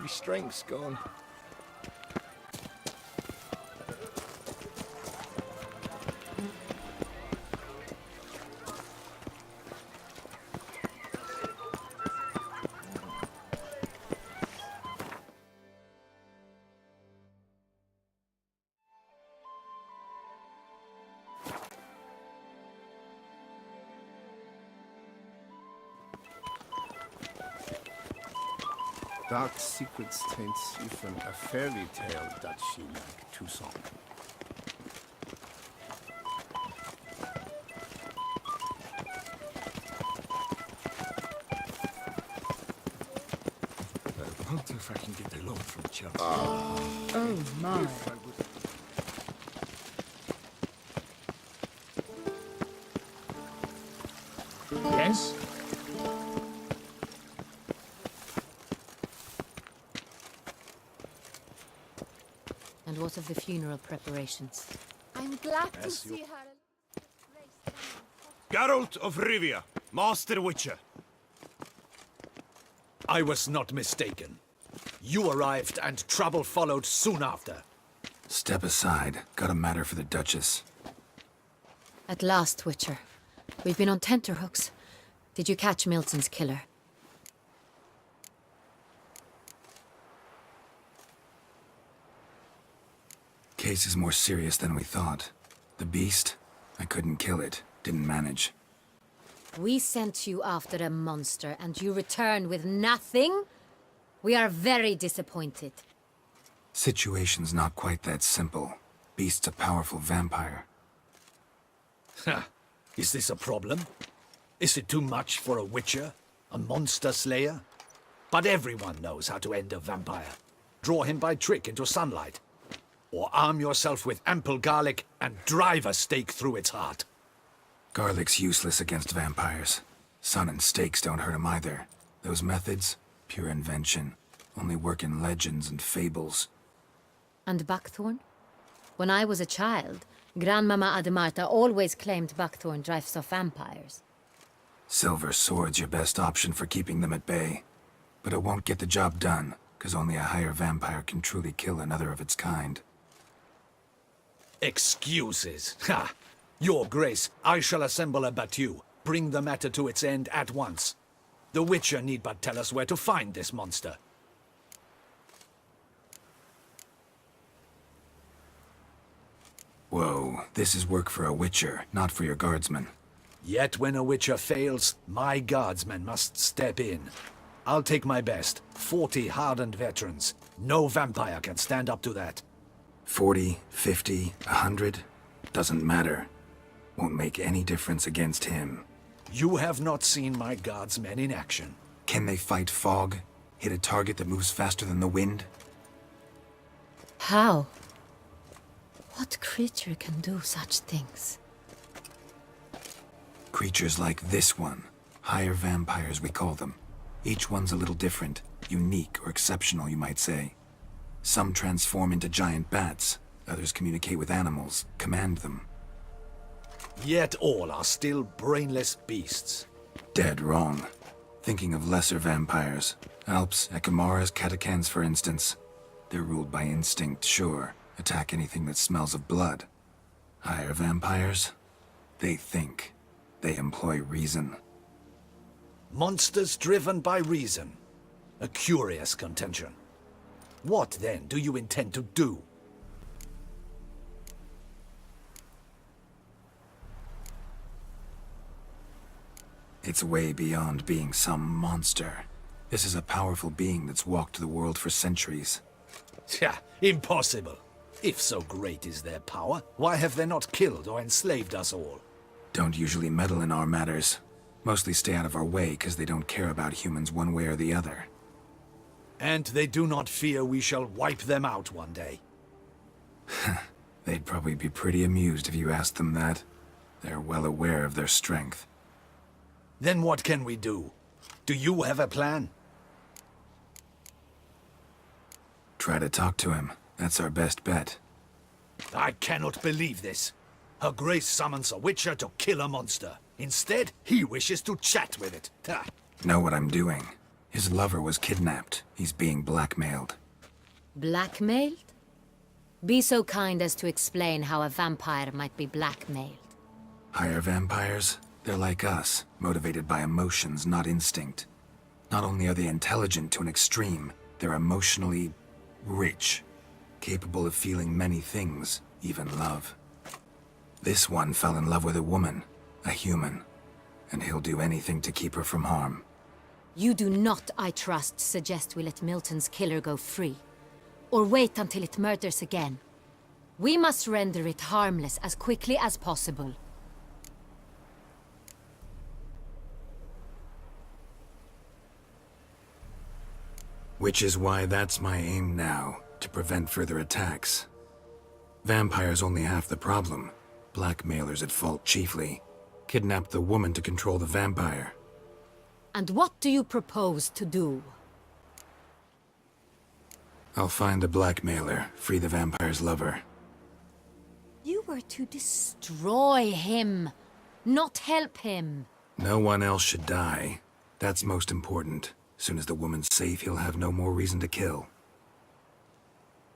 My strength's gone. Dark secrets taints even a fairy tale that she like too song. I wonder if I can get a loan from Chelsea. Oh my. Yes? And what of the funeral preparations? I'm glad to see her. Geralt of Rivia, Master Witcher. I was not mistaken. You arrived and trouble followed soon after. Step aside. Got a matter for the Duchess. At last, Witcher. We've been on tenterhooks. Did you catch Milton's killer? Case is more serious than we thought. The beast? I couldn't kill it. Didn't manage. We sent you after a monster, and you return with nothing? We are very disappointed. Situation's not quite that simple. Beast's a powerful vampire. Ha! Is this a problem? Is it too much for a witcher? A monster slayer? But everyone knows how to end a vampire. Draw him by trick into sunlight. Or arm yourself with ample garlic and drive a stake through its heart. Garlic's useless against vampires. Sun and stakes don't hurt him either. Those methods, pure invention. Only work in legends and fables. And buckthorn? When I was a child, Grandmama Ademarta always claimed buckthorn drives off vampires. Silver sword's your best option for keeping them at bay. But it won't get the job done, because only a higher vampire can truly kill another of its kind. Excuses. Ha! Your Grace, I shall assemble a battue. Bring the matter to its end at once. The Witcher need but tell us where to find this monster. Whoa, this is work for a Witcher, not for your guardsmen. Yet when a Witcher fails, my guardsmen must step in. I'll take my best. 40 hardened veterans. No vampire can stand up to that. 40, 50, 100? Doesn't matter. Won't make any difference against him. You have not seen my guardsmen in action. Can they fight fog? Hit a target that moves faster than the wind? How? What creature can do such things? Creatures like this one. Higher vampires, we call them. Each one's a little different. Unique or exceptional, you might say. Some transform into giant bats. Others communicate with animals, command them. Yet all are still brainless beasts. Dead wrong. Thinking of lesser vampires. Alps, Ekamaras, Catacans, for instance. They're ruled by instinct, sure. Attack anything that smells of blood. Higher vampires? They think. They employ reason. Monsters driven by reason. A curious contention. What, then, do you intend to do? It's way beyond being some monster. This is a powerful being that's walked the world for centuries. Tja, impossible. If so great is their power, why have they not killed or enslaved us all? Don't usually meddle in our matters. Mostly stay out of our way because they don't care about humans one way or the other. And they do not fear we shall wipe them out one day. They'd probably be pretty amused if you asked them that. They're well aware of their strength. Then what can we do? Do you have a plan? Try to talk to him. That's our best bet. I cannot believe this. Her Grace summons a Witcher to kill a monster. Instead, he wishes to chat with it. Ha! Know what I'm doing. His lover was kidnapped. He's being blackmailed. Blackmailed? Be so kind as to explain how a vampire might be blackmailed. Higher vampires? They're like us, motivated by emotions, not instinct. Not only are they intelligent to an extreme, they're emotionally rich, capable of feeling many things, even love. This one fell in love with a woman, a human, and he'll do anything to keep her from harm. You do not, I trust, suggest we let Milton's killer go free. Or wait until it murders again. We must render it harmless as quickly as possible. Which is why that's my aim now, to prevent further attacks. Vampires only half the problem. Blackmailers at fault chiefly. Kidnapped the woman to control the vampire. And what do you propose to do? I'll find the blackmailer, free the vampire's lover. You were to destroy him, not help him. No one else should die. That's most important. Soon as the woman's safe, he'll have no more reason to kill.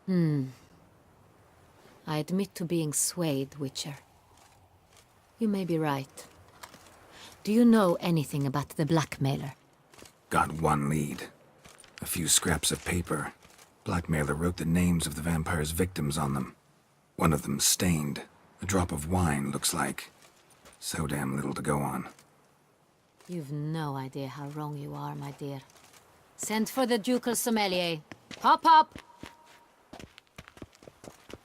I admit to being swayed, Witcher. You may be right. Do you know anything about the blackmailer? Got one lead. A few scraps of paper. Blackmailer wrote the names of the vampire's victims on them. One of them stained. A drop of wine, looks like. So damn little to go on. You've no idea how wrong you are, my dear. Send for the ducal sommelier. Hop, hop!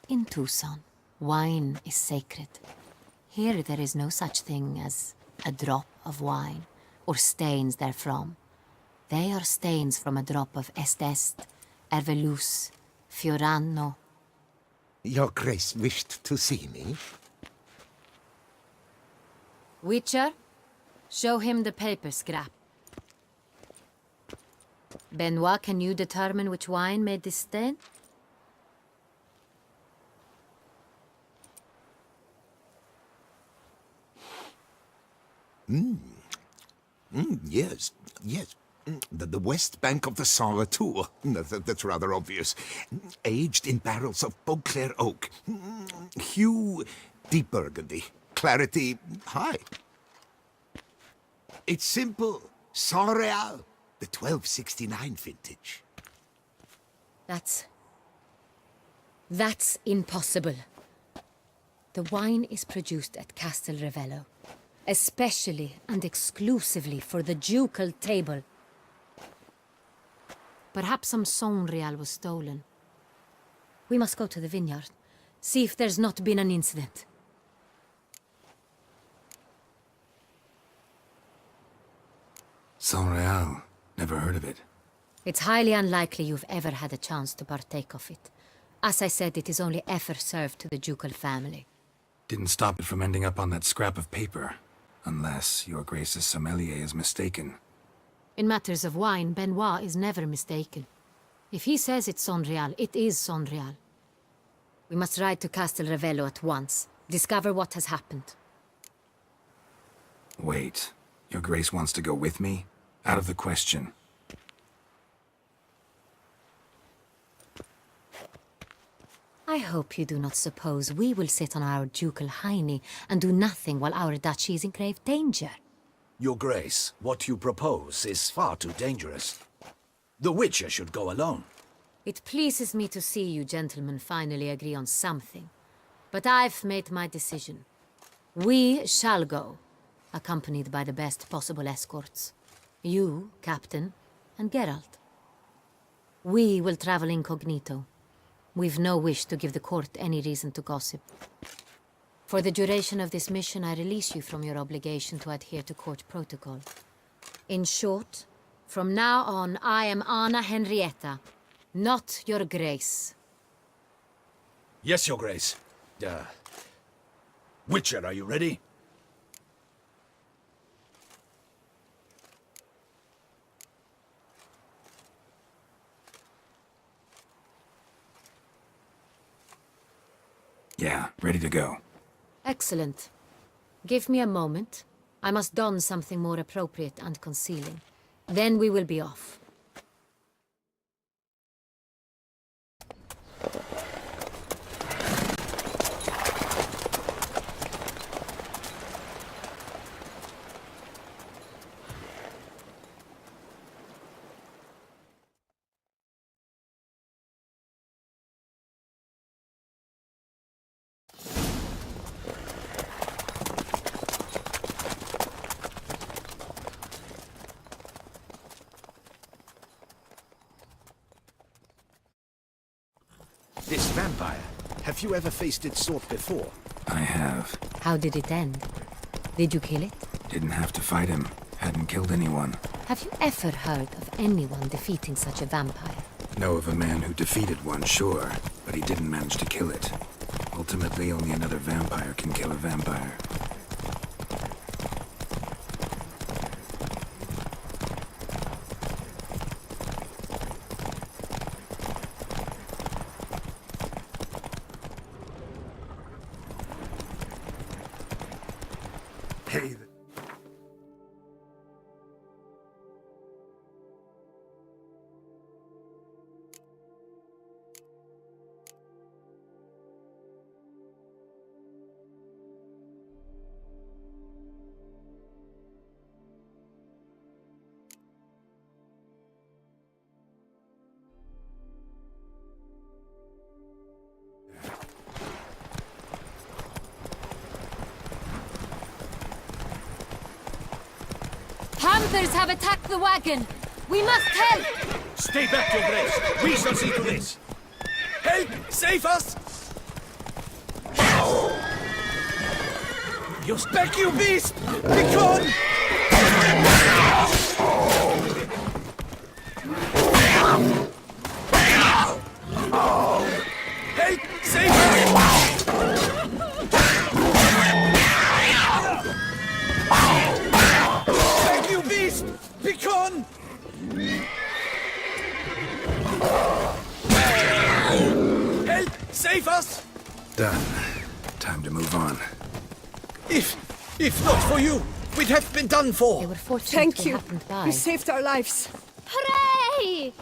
In Tucson, wine is sacred. Here there is no such thing as a drop of wine, or stains therefrom. They are stains from a drop of Est, Ervelus, Fiorano. Your Grace wished to see me? Witcher, show him the paper scrap. Benoit, can you determine which wine made this stain? Yes, yes. The west bank of the Saar Tour. That's rather obvious. Aged in barrels of Beauclair oak. Hue, deep burgundy. Clarity, high. It's simple. Saint-Réal, the 1269 vintage. That's impossible. The wine is produced at Castel Ravello, especially and exclusively for the ducal table. Perhaps some Saint-Réal was stolen. We must go to the vineyard, see if there's not been an incident. Saint-Réal. Never heard of it. It's highly unlikely you've ever had a chance to partake of it. As I said, it is only ever served to the ducal family. Didn't stop it from ending up on that scrap of paper. Unless your Grace's sommelier is mistaken. In matters of wine, Benoit is never mistaken. If he says it's Saint-Réal, it is Saint-Réal. We must ride to Castel Ravello at once. Discover what has happened. Wait. Your Grace wants to go with me? Out of the question. I hope you do not suppose we will sit on our ducal hiney and do nothing while our duchy is in grave danger. Your Grace, what you propose is far too dangerous. The Witcher should go alone. It pleases me to see you gentlemen finally agree on something. But I've made my decision. We shall go, accompanied by the best possible escorts. You, Captain, and Geralt. We will travel incognito. We've no wish to give the court any reason to gossip. For the duration of this mission, I release you from your obligation to adhere to court protocol. In short, from now on, I am Anna Henrietta, not your Grace. Yes, Your Grace. Witcher, are you ready? Yeah, ready to go. Excellent. Give me a moment. I must don something more appropriate and concealing. Then we will be off. This vampire, have you ever faced its sort before? I have. How did it end? Did you kill it? Didn't have to fight him. Hadn't killed anyone. Have you ever heard of anyone defeating such a vampire? Know of a man who defeated one, sure, but he didn't manage to kill it. Ultimately, only another vampire can kill a vampire. Hey, Panthers have attacked the wagon! We must help! Stay back, Your Grace. We shall see to this. Help! Save us! You back, you beast! Be gone! Help! Save us! Back, you beast! Be gone! Help! Save us! Done. Time to move on. If not for you, we'd have been done They for. were fortunate Thank we you. happened by. You saved our lives. Hooray!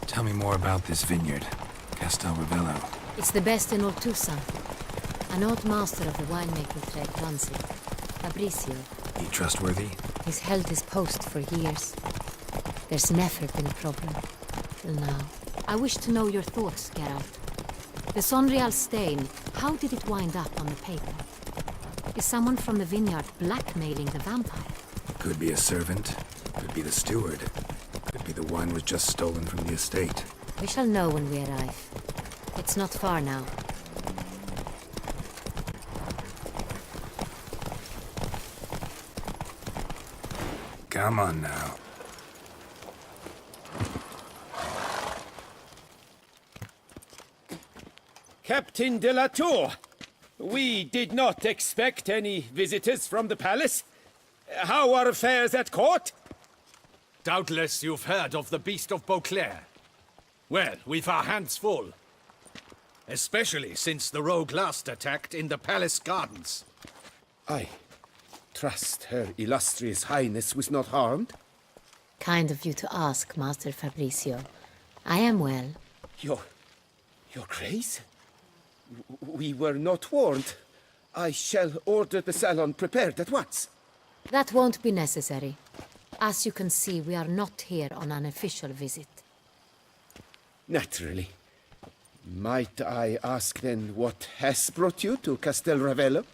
Tell me more about this vineyard. Castel Ravello. It's the best in Oltusa. An old master of the winemaking trade runs it. Fabricio. He trustworthy? He's held his post for years. There's never been a problem. Till now. I wish to know your thoughts, Geralt. The Sonreal stain, how did it wind up on the paper? Is someone from the vineyard blackmailing the vampire? Could be a servant. Could be the steward. Could be the wine was just stolen from the estate. We shall know when we arrive. It's not far now. Come on now. Captain de la Tour, we did not expect any visitors from the palace. How are affairs at court? Doubtless you've heard of the Beast of Beauclair. Well, we've our hands full. Especially since the rogue last attacked in the palace gardens. I trust Her Illustrious Highness was not harmed. Kind of you to ask, Master Fabricio. I am well. Your Grace? We were not warned. I shall order the salon prepared at once. That won't be necessary. As you can see, we are not here on an official visit. Naturally. Might I ask then what has brought you to Castel Ravello?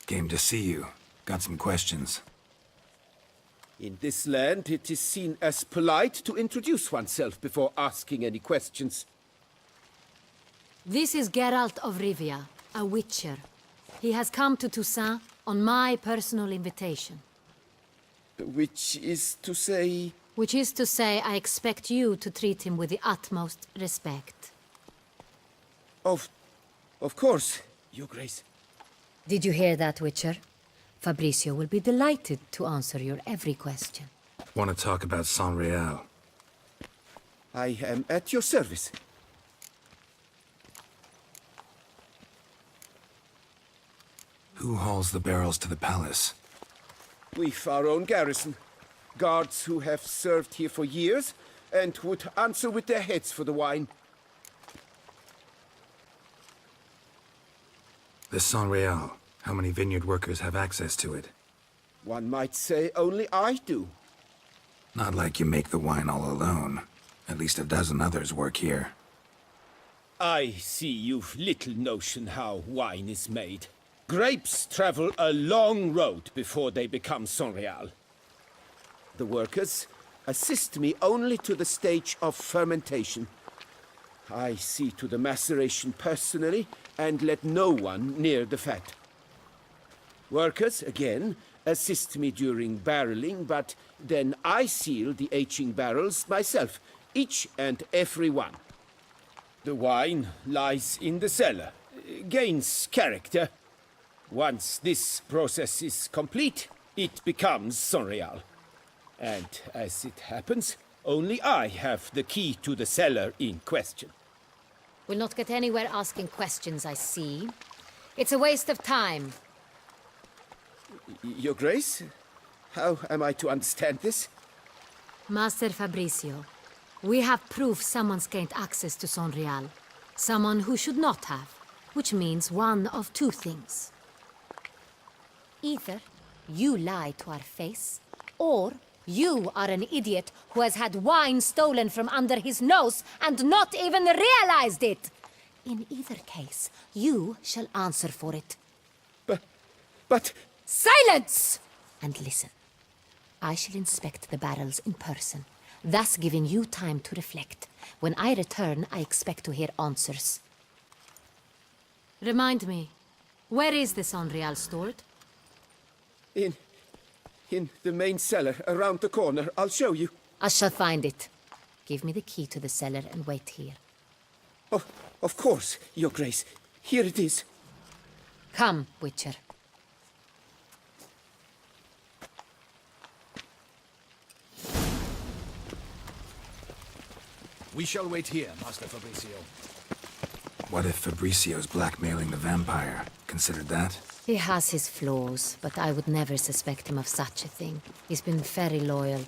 Came to see you. Got some questions. In this land, it is seen as polite to introduce oneself before asking any questions. This is Geralt of Rivia, a witcher. He has come to Toussaint on my personal invitation. Which is to say... Which is to say, I expect you to treat him with the utmost respect. Of course, Your Grace. Did you hear that, Witcher? Fabricio will be delighted to answer your every question. Want to talk about San Real? I am at your service. Who hauls the barrels to the palace? We've our own garrison. Guards who have served here for years and would answer with their heads for the wine. The San Real. How many vineyard workers have access to it? One might say only I do. Not like you make the wine all alone. At least a dozen others work here. I see you've little notion how wine is made. Grapes travel a long road before they become Sonreal. The workers assist me only to the stage of fermentation. I see to the maceration personally and let no one near the fat. Workers, again, assist me during barreling, but then I seal the aging barrels myself, each and every one. The wine lies in the cellar, gains character. Once this process is complete, it becomes Sonreal. And as it happens, only I have the key to the cellar in question. We'll not get anywhere asking questions, I see. It's a waste of time. Your Grace? How am I to understand this? Master Fabricio, we have proof someone's gained access to Sonreal. Someone who should not have, which means one of two things. Either you lie to our face, or you are an idiot who has had wine stolen from under his nose and not even realized it. In either case, you shall answer for it. But... Silence! And listen. I shall inspect the barrels in person, thus giving you time to reflect. When I return, I expect to hear answers. Remind me, where is the Sonreal stored? In the main cellar, around the corner. I'll show you. I shall find it. Give me the key to the cellar and wait here. Oh, of course, Your Grace. Here it is. Come, Witcher. We shall wait here, Master Fabricio. What if Fabricio's blackmailing the vampire? Considered that? He has his flaws, but I would never suspect him of such a thing. He's been very loyal.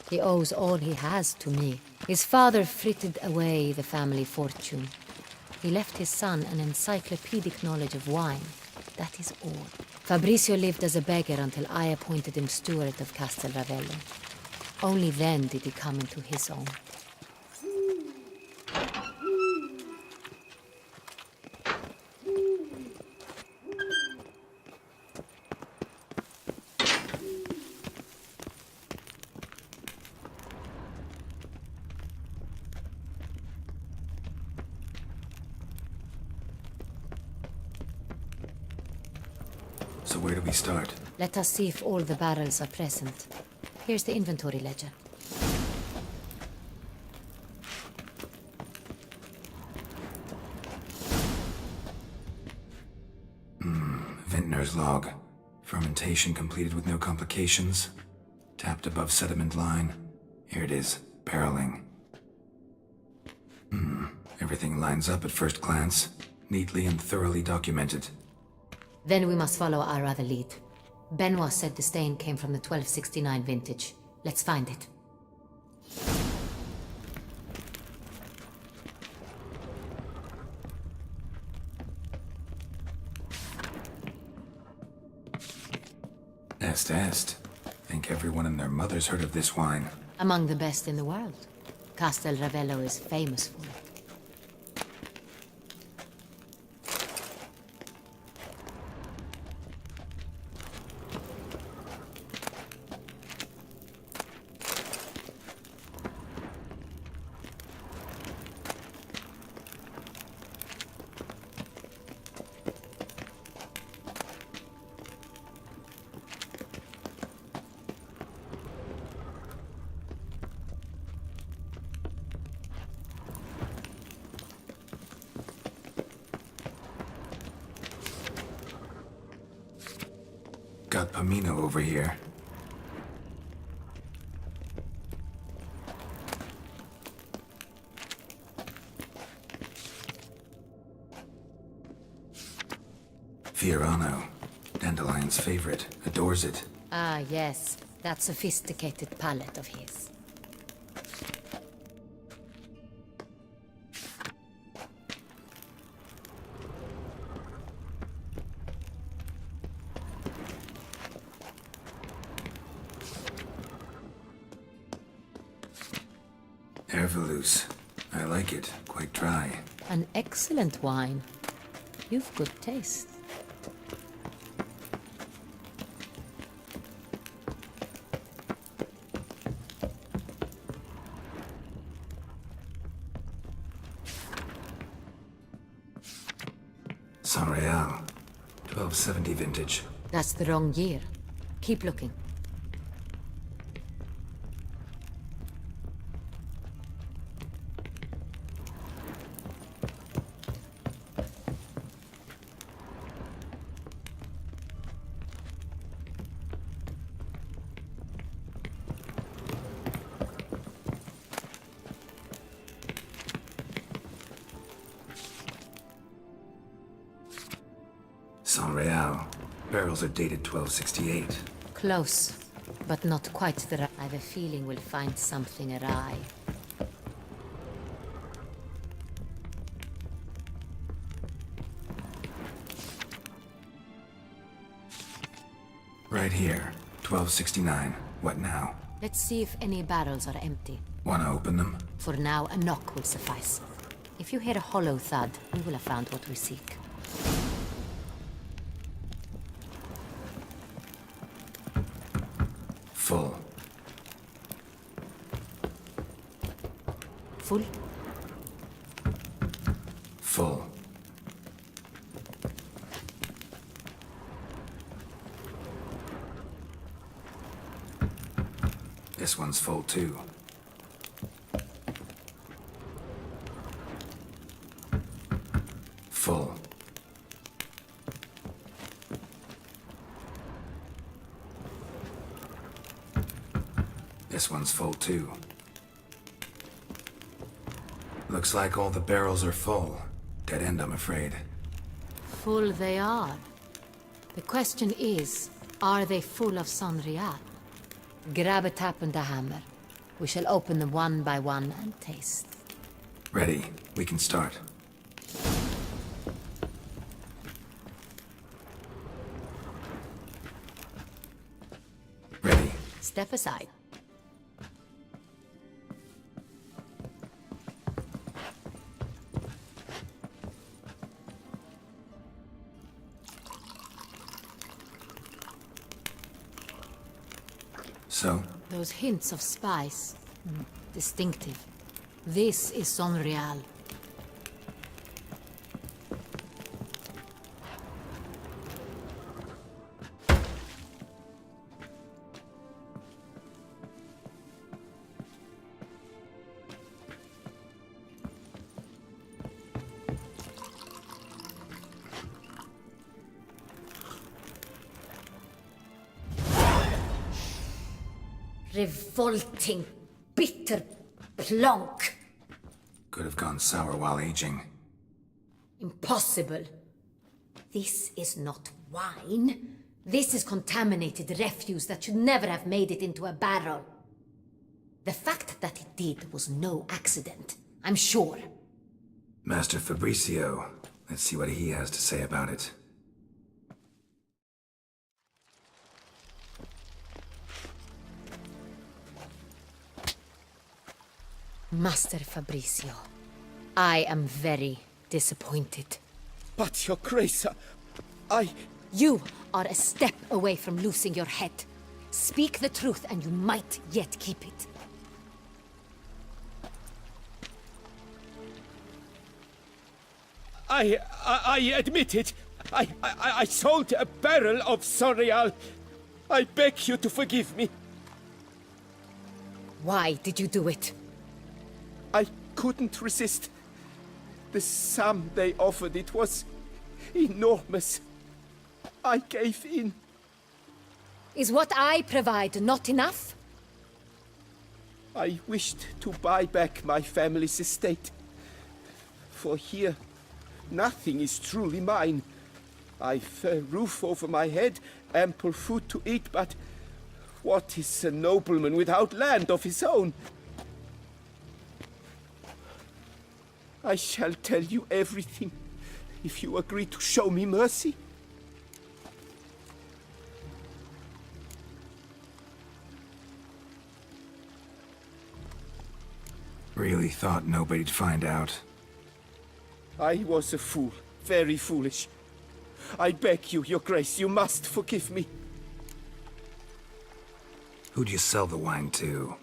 He owes all he has to me. His father frittered away the family fortune. He left his son an encyclopedic knowledge of wine. That is all. Fabricio lived as a beggar until I appointed him steward of Castel Ravello. Only then did he come into his own. So where do we start? Let us see if all the barrels are present. Here's the inventory ledger. Vintner's log. Fermentation completed with no complications. Tapped above sediment line. Here it is. Barreling. Everything lines up at first glance. Neatly and thoroughly documented. Then we must follow our other lead. Benoit said the stain came from the 1269 vintage. Let's find it. Est. Think everyone and their mother's heard of this wine. Among the best in the world. Castel Ravello is famous for it. got Pamino over here. Fiorano, Dandelion's favorite, adores it. Ah, yes. That sophisticated palate of his. Ervelus. I like it. Quite dry. An excellent wine. You've good taste. Saint-Réal. 1270 vintage. That's the wrong year. Keep looking. Saint-Réal. Barrels are dated 1268. Close, but not quite the right. I have a feeling we'll find something awry. Right here. 1269. What now? Let's see if any barrels are empty. Wanna open them? For now, a knock will suffice. If you hear a hollow thud, we will have found what we seek. Full. Full? Full. This one's full too. Full. This one's full too. Looks like all the barrels are full. Dead end, I'm afraid. Full they are. The question is, are they full of Saint-Réal? Grab a tap and a hammer. We shall open them one by one and taste. Ready. We can start. Ready. Step aside. So, Those hints of spice. Distinctive. This is Saint-Réal. Revolting, bitter plonk. could have gone sour while aging. Impossible. This is not wine. This is contaminated refuse that should never have made it into a barrel. The fact that it did was no accident, I'm sure. Master Fabricio. Let's see what he has to say about it. Master Fabricio, I am very disappointed. But, Your Grace, I... You are a step away from losing your head. Speak the truth and you might yet keep it. I admit it. I sold a barrel of Saint-Réal. I beg you to forgive me. Why did you do it? I couldn't resist. The sum they offered, it was enormous. I gave in. Is what I provide not enough? I wished to buy back my family's estate. For here, nothing is truly mine. I've a roof over my head, ample food to eat, but what is a nobleman without land of his own? I shall tell you everything, if you agree to show me mercy. Really thought nobody'd find out. I was a fool, very foolish. I beg you, your grace, you must forgive me. Who'd you sell the wine to?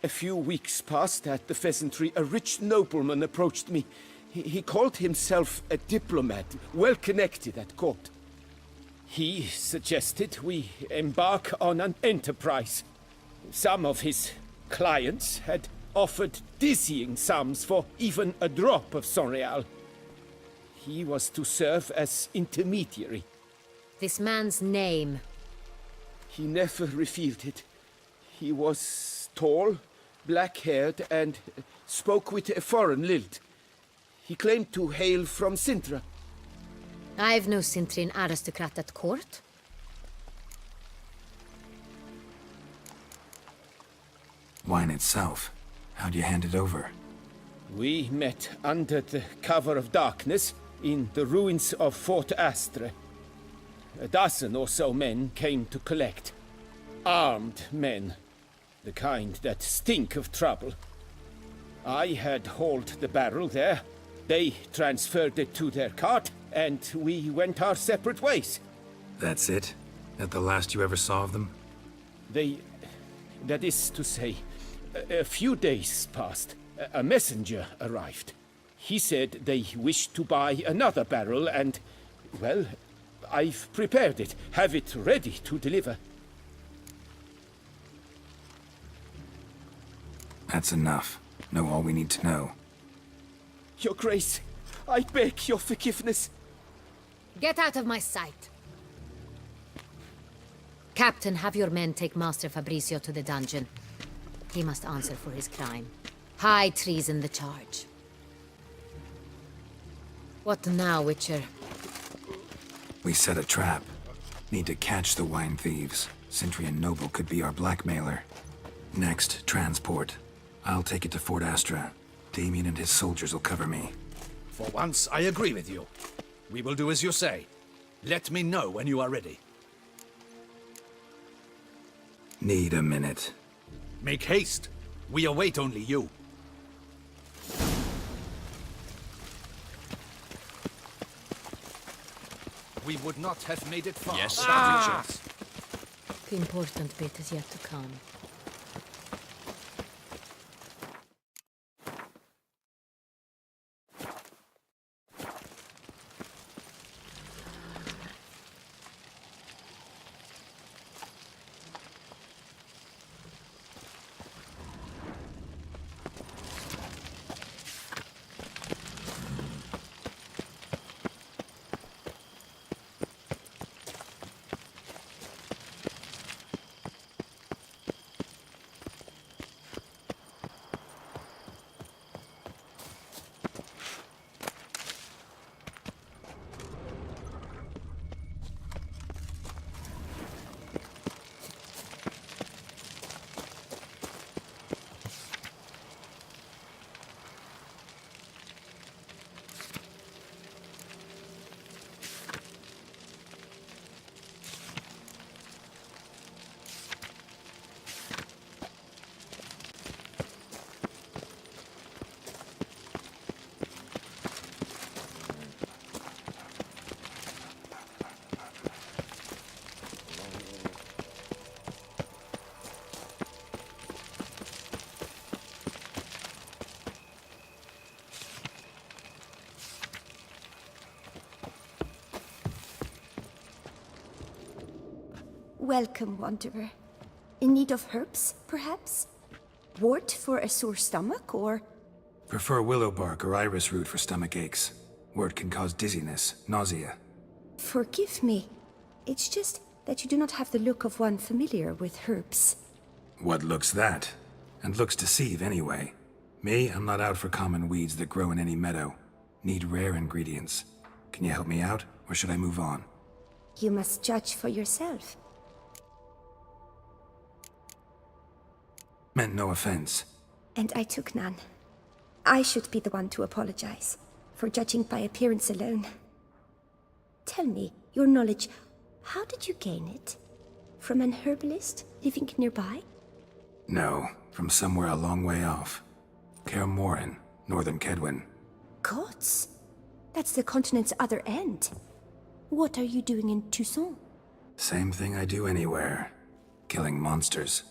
A few weeks past at the Pheasantry, a rich nobleman approached me. He called himself a diplomat, well connected at court. He suggested we embark on an enterprise. Some of his clients had offered dizzying sums for even a drop of Sonreal. He was to serve as intermediary. This man's name. He never revealed it. He was tall, black-haired, and spoke with a foreign lilt. He claimed to hail from Sintra. I've no Cintrin aristocrat at court. Wine itself. How'd you hand it over? We met under the cover of darkness in the ruins of Fort Astre. A dozen or so men came to collect. Armed men. The kind that stink of trouble. I had hauled the barrel there. They transferred it to their cart, and we went our separate ways. That's it? That the last you ever saw of them? That is to say, a few days passed. A messenger arrived. He said they wished to buy another barrel and, well, I've prepared it. Have it ready to deliver. That's enough. Know all we need to know. Your Grace, I beg your forgiveness. Get out of my sight. Captain, have your men take Master Fabrizio to the dungeon. He must answer for his crime. High treason the charge. What now, Witcher? We set a trap. Need to catch the wine thieves. Cintrian Noble could be our blackmailer. Next, transport. I'll take it to Fort Astra. Damien and his soldiers will cover me. For once, I agree with you. We will do as you say. Let me know when you are ready. Need a minute. Make haste. We await only you. We would not have made it far. Yes, The important bit is yet to come. Welcome, Wanderer. In need of herbs, perhaps? Wort for a sore stomach, or... Prefer willow bark or iris root for stomach aches. Wort can cause dizziness, nausea. Forgive me. It's just... that you do not have the look of one familiar with herbs. What looks that? And looks deceive anyway. Me, I'm not out for common weeds that grow in any meadow. Need rare ingredients. Can you help me out, or should I move on? You must judge for yourself. Meant no offense. And I took none. I should be the one to apologize for judging by appearance alone. Tell me, your knowledge, how did you gain it? From an herbalist living nearby? No, from somewhere a long way off. Kaer Morhen, northern Kedwin. Gods! That's the continent's other end. What are you doing in Toussaint? Same thing I do anywhere. Killing monsters.